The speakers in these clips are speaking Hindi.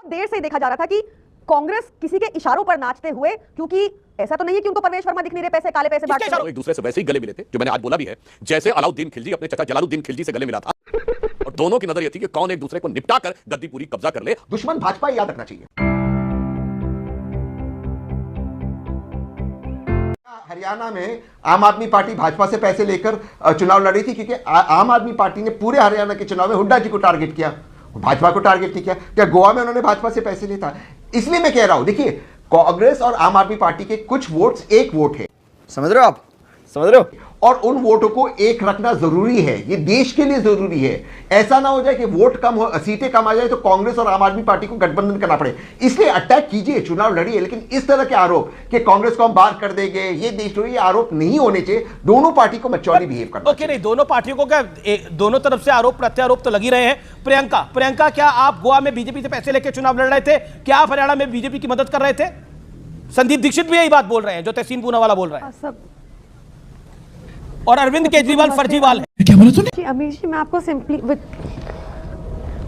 देर से देखा जा रहा था कि कांग्रेस किसी के इशारों पर नाचते हुए, क्योंकि ऐसा तो नहीं है कि उनको परवेश वर्मा दिख नहीं रहे पैसे काले पैसे बांटते हुए, एक दूसरे से वैसे ही गले मिले थे, जो मैंने आज बोला भी है, जैसे अलाउद्दीन खिलजी अपने चाचा जलालुद्दीन खिलजी से गले मिला था। और दोनों की नजर यह थी कि कौन एक दूसरे को निपटा कर गद्दी पूरी कब्जा कर ले। दुश्मन भाजपा याद रखना चाहिए। हरियाणा में आम आदमी पार्टी भाजपा से पैसे लेकर चुनाव लड़ी थी, क्योंकि आम आदमी पार्टी ने पूरे हरियाणा के चुनाव में हुड्डा जी को टारगेट किया, भाजपा को टारगेट नहीं किया। क्या गोवा में उन्होंने भाजपा से पैसे लिया था? इसलिए मैं कह रहा हूं, देखिए कांग्रेस और आम आदमी पार्टी के कुछ वोट्स एक वोट है, समझ रहे हो आप? समझ रहे हो? और उन वोटों को एक रखना जरूरी है, ये देश के लिए जरूरी है। ऐसा ना हो जाए कि वोट कम हो, सीटें कम आ जाए तो कांग्रेस और आम आदमी पार्टी को गठबंधन करना पड़े। इसलिए अटैक कीजिए, चुनाव लड़िए, लेकिन इस तरह के आरोप कि कांग्रेस को हम बाहर कर देंगे, ये देशद्रोही, ये आरोप नहीं होने चाहिए। दोनों पार्टी को मैच्योरली बिहेव करना चाहिए। नहीं, दोनों पार्टियों को क्या, दोनों तरफ से आरोप प्रत्यारोप तो लगी रहे हैं। प्रियंका, क्या आप गोवा में बीजेपी से पैसे लेकर चुनाव लड़ रहे थे? क्या आप हरियाणा में बीजेपी की मदद कर रहे थे? संदीप दीक्षित भी यही बात बोल रहे हैं जो तहसीन पूनावाला बोल रहे हैं, और अरविंद केजरीवाल फर्जीवाल है। क्या बोला तूने? अमीश जी, मैं आपको simply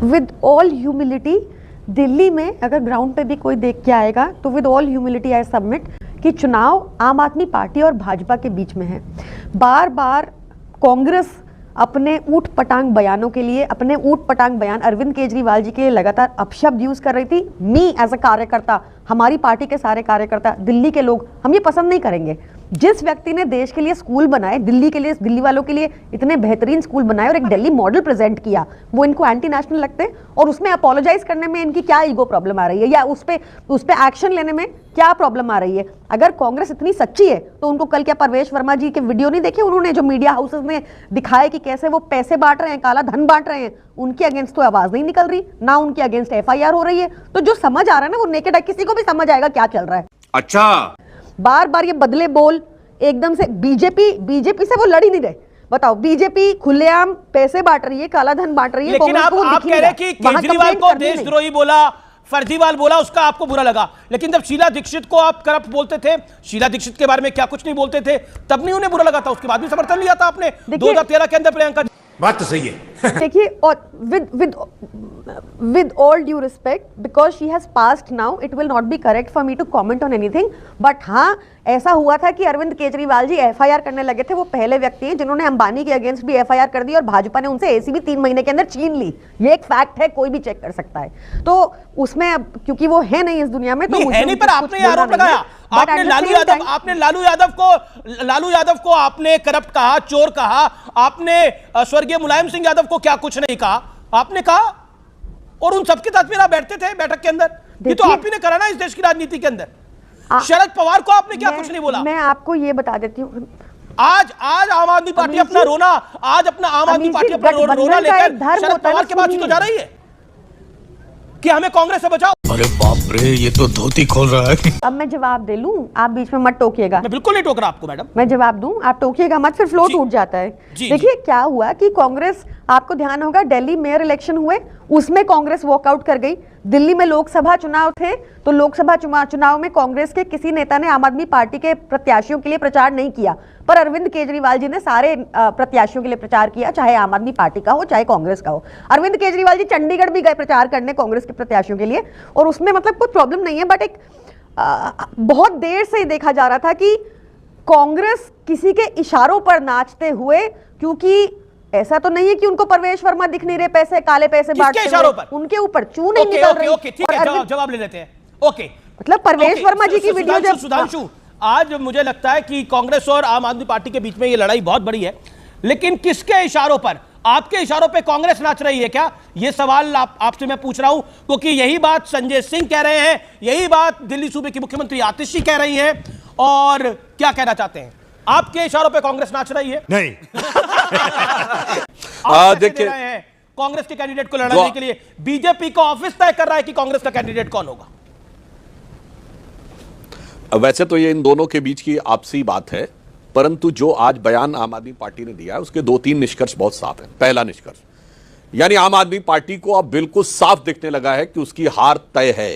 with all humility, Delhi में अगर ग्राउंड पे भी कोई देख के आएगा तो with all humility I submit कि चुनाव आम आदमी पार्टी और भाजपा के बीच में है। बार बार कांग्रेस अपने ऊट पटांग बयानों के लिए, अपने ऊट पटांग बयान अरविंद केजरीवाल जी के लिए लगातार अपशब्द यूज कर रही थी। मी एज अ कार्यकर्ता, हमारी पार्टी के सारे कार्यकर्ता, दिल्ली के लोग, हम ये पसंद नहीं करेंगे। जिस व्यक्ति ने देश के लिए स्कूल बनाए, दिल्ली के लिए, दिल्ली वालों के लिए इतने बेहतरीन स्कूल बनाए और एक दिल्ली मॉडल प्रेजेंट किया, वो इनको एंटी नेशनल लगते हैं। और उसमें अपोलोजाइज करने में इनकी क्या ईगो प्रॉब्लम आ रही है, या उस पे एक्शन लेने में क्या प्रॉब्लम आ रही है? अगर कांग्रेस इतनी सच्ची है तो उनको कल क्या परवेश वर्मा जी के वीडियो नहीं देखे उन्होंने, जो मीडिया हाउसेस ने दिखाए कि कैसे वो पैसे बांट रहे हैं, काला धन बांट रहे हैं? उनके अगेंस्ट तो आवाज नहीं निकल रही, ना उनके अगेंस्ट एफआईआर हो रही है। तो जो समझ आ रहा है ना, वो नेकेड है, किसी को भी समझ आएगा क्या चल रहा है। अच्छा, बार बार ये बदले बोल, एकदम से बीजेपी से वो लड़ ही नहीं रहे। बताओ, बीजेपी खुलेआम पैसे बांट रही है, काला धन बांट रही है, लेकिन आप कह रहे हैं कि केजरीवाल को देशद्रोही बोला, फर्जीवाल बोला, उसका आपको बुरा लगा। लेकिन जब शीला दीक्षित को आप करप्ट बोलते थे, शीला दीक्षित के बारे में क्या कुछ नहीं बोलते थे, तब नहीं उन्हें बुरा लगा था? उसके बाद भी समर्थन लिया था आपने 2013 के अंदर। प्रियंका, बात तो सही है। देखिए, और with all due respect, because she has passed now, it will not be correct for me to comment on anything. But हाँ, ऐसा हुआ था कि अरविंद केजरीवाल जी एफआईआर करने लगे थे। वो पहले व्यक्ति हैं जिन्होंने अंबानी के अगेंस्ट भी एफआईआर कर दी, और भाजपा ने उनसे एसीबी 3 महीने के अंदर छीन ली। ये एक फैक्ट है, कोई भी चेक कर सकता है। तो उसमें अब क्योंकि वो है नहीं इस दुनिया में, तो मुझे है नहीं, पर आपने आरोप लगाया, आपने लालू यादव को आपने करप्ट कहा, चोर कहा, आपने स्वर्गीय मुलायम सिंह यादव को क्या कुछ नहीं कहा, आपने कहा, और उन सबके तस्वीर आप बैठते थे बैठक के अंदर। ये तो आप ही ने करा ना इस देश की राजनीति के अंदर। शरद पवार को आपने क्या कुछ नहीं बोला? मैं आपको ये बता देती हूँ, आज आम आदमी पार्टी अपना रोना, आज अपना आम आदमी पार्टी अपना रोना लेकर शरद पवार के पास ही तो जा रही है कि हमें कांग्रेस से बचाओ। अरे बाप रे, ये तो धोती खोल रहा है। अब मैं जवाब दे लूं, आप बीच में मत टोकिएगा। मैं बिल्कुल नहीं टोक रहा आपको मैडम, मैं जवाब दूं, आप टोकिएगा मत, फिर फ्लो टूट जाता है। देखिए क्या हुआ कि कांग्रेस, आपको ध्यान होगा दिल्ली मेयर इलेक्शन हुए, उसमें कांग्रेस वॉकआउट कर गई। दिल्ली में लोकसभा चुनाव थे, तो लोकसभा चुनाव में कांग्रेस के किसी नेता ने आम आदमी पार्टी के प्रत्याशियों के लिए प्रचार नहीं किया, पर अरविंद केजरीवाल जी ने सारे प्रत्याशियों के लिए प्रचार किया, चाहे आम आदमी पार्टी का हो चाहे कांग्रेस का हो। अरविंद केजरीवाल जी चंडीगढ़ भी गए प्रचार करने कांग्रेस के प्रत्याशियों के लिए, और उसमें मतलब कोई प्रॉब्लम नहीं है। बट एक बहुत देर से देखा जा रहा था कि कांग्रेस किसी के इशारों पर नाचते हुए, क्योंकि ऐसा तो नहीं है कि उनको परवेश वर्मा दिख नहीं रहे पैसे काले पैसे बांटते हुए, उनके ऊपर चू नहीं निकल रही। ओके, ठीक है, जवाब ले लेते हैं। ओके, मतलब परवेश वर्मा जी की वीडियो जब सुधांशु, आज मुझे लगता है कि कांग्रेस और आम आदमी पार्टी के बीच में ये लड़ाई बहुत बड़ी है, लेकिन किसके इशारों पर? आपके इशारों पे कांग्रेस नाच रही है क्या? ये सवाल आपसे मैं पूछ रहा हूं, क्योंकि यही बात संजय सिंह कह रहे हैं, यही बात दिल्ली सूबे की मुख्यमंत्री आतिशी कह रही हैं, और क्या कहना चाहते हैं? आपके इशारों पे कांग्रेस नाच रही है? नहीं। देखिए, कांग्रेस के कैंडिडेट को लड़ाने के लिए बीजेपी का ऑफिस तय कर रहा है कि कांग्रेस का कैंडिडेट कौन होगा। वैसे तो ये इन दोनों के बीच की आपसी बात है, परंतु जो आज बयान आम आदमी पार्टी ने दिया है उसके 2-3 निष्कर्ष बहुत साफ है। पहला निष्कर्ष, यानी आम आदमी पार्टी को अब बिल्कुल साफ दिखने लगा है कि उसकी हार तय है।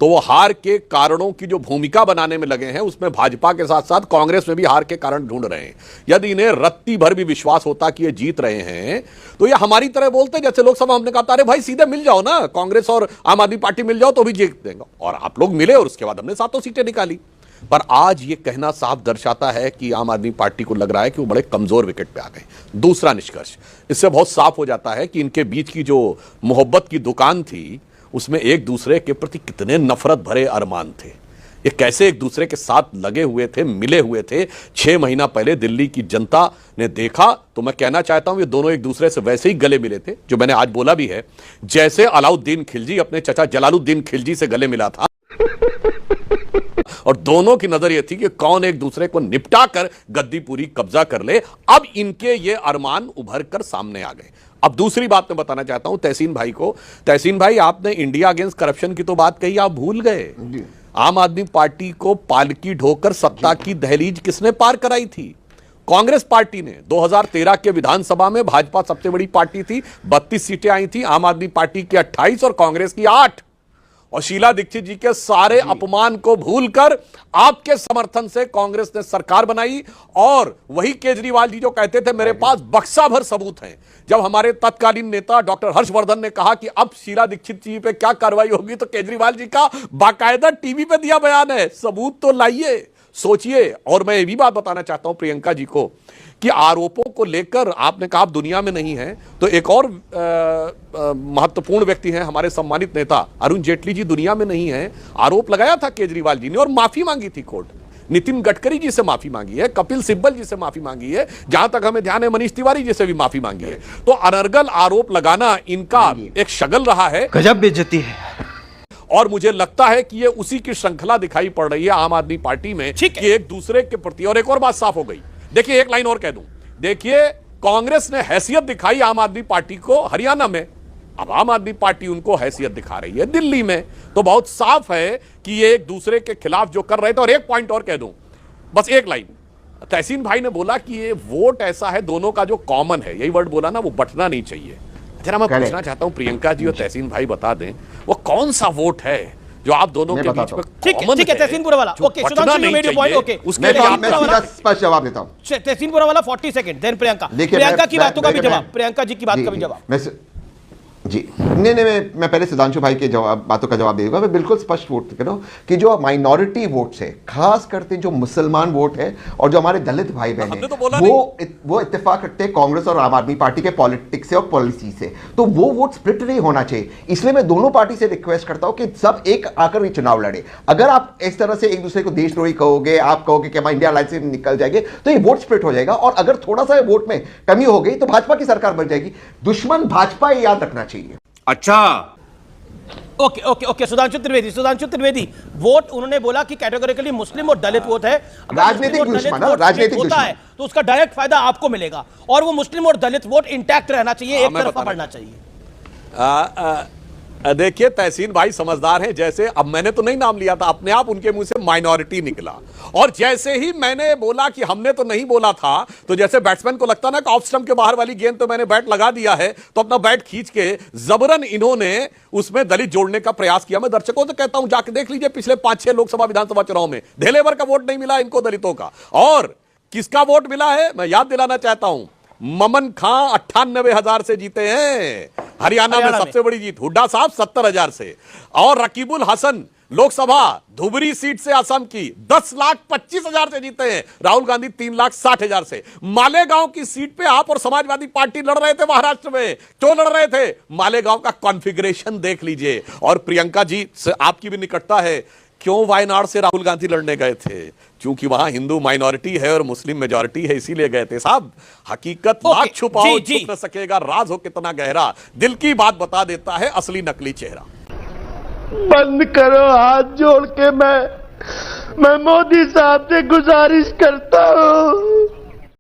तो वो हार के कारणों की जो भूमिका बनाने में लगे हैं, उसमें भाजपा के साथ साथ कांग्रेस में भी हार के कारण ढूंढ रहे हैं। यदि इन्हें रत्ती भर भी विश्वास होता कि ये जीत रहे हैं, तो ये हमारी तरह बोलते, जैसे लोकसभा हमने कहा था, अरे भाई सीधे मिल जाओ ना, कांग्रेस और आम आदमी पार्टी मिल जाओ तो भी जीत देंगे। और आप लोग मिले और उसके बाद हमने 7 सीटें निकाली। पर आज ये कहना साफ दर्शाता है कि आम आदमी पार्टी को लग रहा है कि वो बड़े कमजोर विकेट पे आ गए। दूसरा निष्कर्ष इससे बहुत साफ हो जाता है कि इनके बीच की जो मोहब्बत की दुकान थी, उसमें एक दूसरे के प्रति कितने नफरत भरे अरमान थे। ये कैसे एक दूसरे के साथ लगे हुए थे, मिले हुए थे। 6 महीना पहले दिल्ली की जनता ने देखा, तो मैं कहना चाहता हूं ये दोनों एक दूसरे से वैसे ही गले मिले थे, जो मैंने आज बोला भी है, जैसे अलाउद्दीन खिलजी अपने चचा जलालुद्दीन खिलजी से गले मिला था। और दोनों की नजर यह थी कि कौन एक दूसरे को निपटा कर गद्दी पूरी कब्जा कर ले। अब इनके ये अरमान उभर कर सामने आ गए। अब दूसरी बात मैं बताना चाहता हूं तहसीन भाई को। तहसीन भाई, आपने इंडिया अगेंस्ट करप्शन की तो बात कही, आप भूल गए आम आदमी पार्टी को पालकी ढोकर सत्ता की दहलीज किसने पार कराई थी? कांग्रेस पार्टी ने। 2013 के विधानसभा में भाजपा सबसे बड़ी पार्टी थी, 32 सीटें आई थी, आम आदमी पार्टी की 28 और कांग्रेस की 8। और शीला दीक्षित जी के सारे अपमान को भूलकर आपके समर्थन से कांग्रेस ने सरकार बनाई। और वही केजरीवाल जी जो कहते थे मेरे पास बक्सा भर सबूत हैं, जब हमारे तत्कालीन नेता डॉक्टर हर्षवर्धन ने कहा कि अब शीला दीक्षित जी पे क्या कार्रवाई होगी, तो केजरीवाल जी का बाकायदा टीवी पे दिया बयान है, सबूत तो लाइए, सोचिए। और मैं ये भी बात बताना चाहता हूं प्रियंका जी को कि आरोपों को लेकर आपने कहा आप दुनिया में नहीं है, तो एक और महत्वपूर्ण व्यक्ति हैं हमारे सम्मानित नेता अरुण जेटली जी दुनिया में नहीं है। आरोप लगाया था केजरीवाल जी ने और माफी मांगी थी कोर्ट। नितिन गडकरी जी से माफी मांगी है, कपिल सिब्बल जी से माफी मांगी है, जहां तक हमें ध्यान है मनीष तिवारी जी से भी माफी मांगी है। तो अनर्गल आरोप लगाना इनका एक शगल रहा है। गजब बेइज्जती है। और मुझे लगता है कि ये उसी की श्रृंखला दिखाई पड़ रही है आम आदमी पार्टी में कि एक दूसरे के प्रति। और एक और बात साफ हो गई, देखिए एक लाइन और कह दूं, देखिए कांग्रेस ने हैसियत दिखाई आम आदमी पार्टी को हरियाणा में, अब आम आदमी पार्टी उनको हैसियत दिखा रही है दिल्ली में। तो बहुत साफ है कि ये एक दूसरे के खिलाफ जो कर रहे थे। और एक पॉइंट और कह दूं, बस एक लाइन, तहसीन भाई ने बोला कि ये वोट ऐसा है दोनों का जो कॉमन है, यही वर्ड बोला ना, वो बंटना नहीं चाहिए। जरा मैं पूछना चाहता हूं प्रियंका जी और तहसीन भाई बता दें वो कौन सा वोट है जो आप दोनों के बीच में कॉमन है? तहसीनपुरा वाला, okay, Sudhanshu you made your point, okay, उसके लिए मैं सीधा स्पष्ट जवाब देता हूं। तहसीनपुरा वाला 40 सेकंड, देन प्रियंका की बातों का भी जवाब, प्रियंका जी की बात का भी जवाब। जी नहीं, मैं पहले सुधांशु भाई के बातों का जवाब दे दूंगा। मैं बिल्कुल स्पष्ट वोट करो कि जो माइनॉरिटी वोट्स है, खास करते जो मुसलमान वोट है और जो हमारे दलित भाई बहन है, वो इत्तेफाक रखते हैं कांग्रेस और आम आदमी पार्टी के पॉलिटिक्स से और पॉलिसी से। तो वो वोट स्प्लिट नहीं होना चाहिए। इसलिए मैं दोनों पार्टी से रिक्वेस्ट करता हूं कि सब एक आकर ये चुनाव लड़े। अगर आप इस तरह से एक दूसरे को देशद्रोही कहोगे, आप कहोगे कि हम इंडिया अलायंस से निकल जाएंगे, तो ये वोट स्प्लिट हो जाएगा। और अगर थोड़ा सा वोट में कमी हो गई तो भाजपा की सरकार बन जाएगी। दुश्मन भाजपा, ये याद रखना चाहिए। अच्छा, okay okay okay, Sudhanshu Trivedi, vote उन्होंने बोला कि कैटेगोरिकली मुस्लिम और दलित वोट है। राजनीतिक दुश्मन होता है तो उसका डायरेक्ट फायदा आपको मिलेगा, और वो मुस्लिम और दलित वोट इंटैक्ट रहना चाहिए, एक तरफा बढ़ना चाहिए। देखिए तहसीन भाई समझदार हैं। जैसे अब मैंने तो नहीं नाम लिया था, अपने आप उनके मुंह से माइनॉरिटी निकला। और जैसे ही मैंने बोला कि हमने तो नहीं बोला था, तो जैसे बैट्समैन को लगता ना कि ऑफ स्टंप के बाहर वाली गेंद तो मैंने बैट लगा दिया है, तो अपना बैट खींच के जबरन इन्होंने उसमें दलित जोड़ने का प्रयास किया। मैं दर्शकों से कहता हूं जाके देख लीजिए, पिछले 5-6 लोकसभा विधानसभा चुनाव में धेले भर का वोट नहीं मिला इनको दलितों का। और किसका वोट मिला है मैं याद दिलाना चाहता हूं, ममन खां 98,000 से जीते हैं हरियाणा में सबसे बड़ी जीत, हुड्डा साहब 70,000 से, और रकीबुल हसन लोकसभा धुबरी सीट से असम की 10,25,000 से जीते हैं, राहुल गांधी 3,60,000 से। मालेगांव की सीट पे आप और समाजवादी पार्टी लड़ रहे थे महाराष्ट्र में, क्यों लड़ रहे थे? मालेगांव का कॉन्फ़िगरेशन देख लीजिए। और प्रियंका जी से आपकी भी निकटता है, क्यों वायनाड से राहुल गांधी लड़ने गए थे? क्योंकि वहां हिंदू माइनॉरिटी है और मुस्लिम मेजॉरिटी है, इसीलिए गए थे साहब। हकीकत लाख छुपाओ छुप न सकेगा, राज हो कितना गहरा, दिल की बात बता देता है असली नकली चेहरा। बंद करो हाथ जोड़ के मैं मोदी साहब से गुजारिश करता हूं।